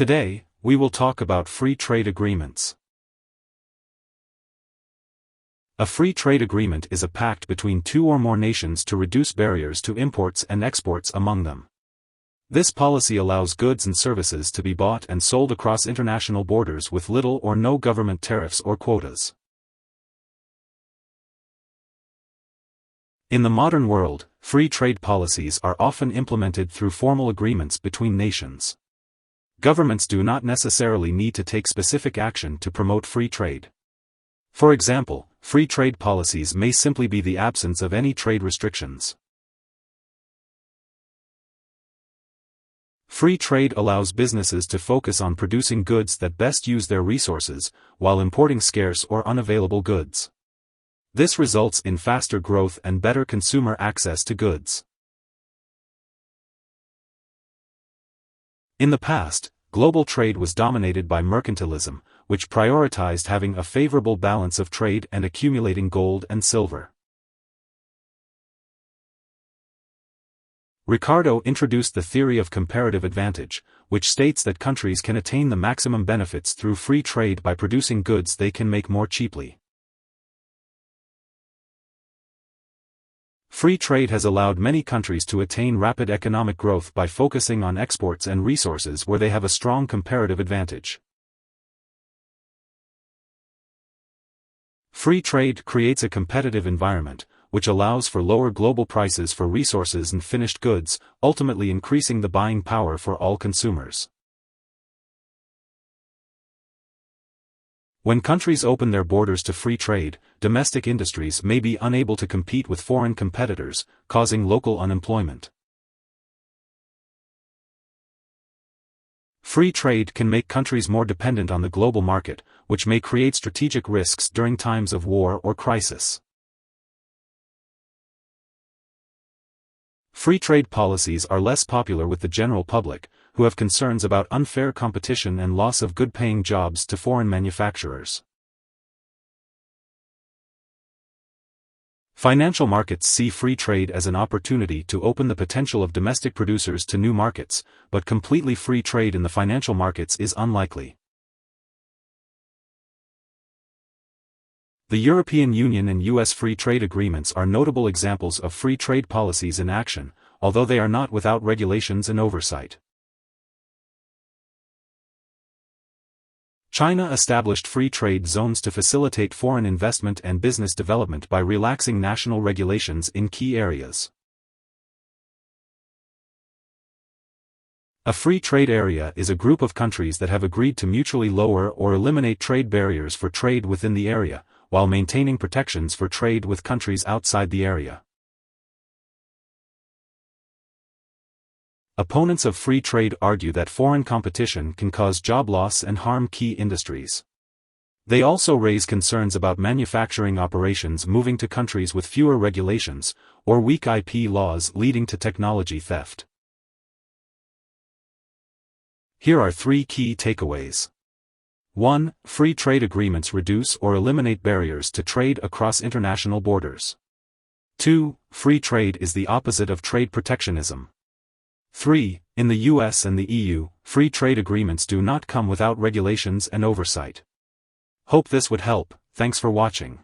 Today, we will talk about free trade agreements. A free trade agreement is a pact between two or more nations to reduce barriers to imports and exports among them. This policy allows goods and services to be bought and sold across international borders with little or no government tariffs or quotas. In the modern world, free trade policies are often implemented through formal agreements between nations. Governments do not necessarily need to take specific action to promote free trade. For example, free trade policies may simply be the absence of any trade restrictions. Free trade allows businesses to focus on producing goods that best use their resources, while importing scarce or unavailable goods. This results in faster growth and better consumer access to goods. In the past, global trade was dominated by mercantilism, which prioritized having a favorable balance of trade and accumulating gold and silver. Ricardo introduced the theory of comparative advantage, which states that countries can attain the maximum benefits through free trade by producing goods they can make more cheaply. Free trade has allowed many countries to attain rapid economic growth by focusing on exports and resources where they have a strong comparative advantage. Free trade creates a competitive environment, which allows for lower global prices for resources and finished goods, ultimately increasing the buying power for all consumers. When countries open their borders to free trade, domestic industries may be unable to compete with foreign competitors, causing local unemployment. Free trade can make countries more dependent on the global market, which may create strategic risks during times of war or crisis. Free trade policies are less popular with the general public, who have concerns about unfair competition and loss of good-paying jobs to foreign manufacturers. Financial markets see free trade as an opportunity to open the potential of domestic producers to new markets, but completely free trade in the financial markets is unlikely. The European Union and US free trade agreements are notable examples of free trade policies in action, although they are not without regulations and oversight. China established free trade zones to facilitate foreign investment and business development by relaxing national regulations in key areas. A free trade area is a group of countries that have agreed to mutually lower or eliminate trade barriers for trade within the area, while maintaining protections for trade with countries outside the area. Opponents of free trade argue that foreign competition can cause job loss and harm key industries. They also raise concerns about manufacturing operations moving to countries with fewer regulations, or weak IP laws leading to technology theft. Here are 3 key takeaways. 1. Free trade agreements reduce or eliminate barriers to trade across international borders. 2. Free trade is the opposite of trade protectionism. 3. In the US and the EU, free trade agreements do not come without regulations and oversight. Hope this would help. Thanks for watching.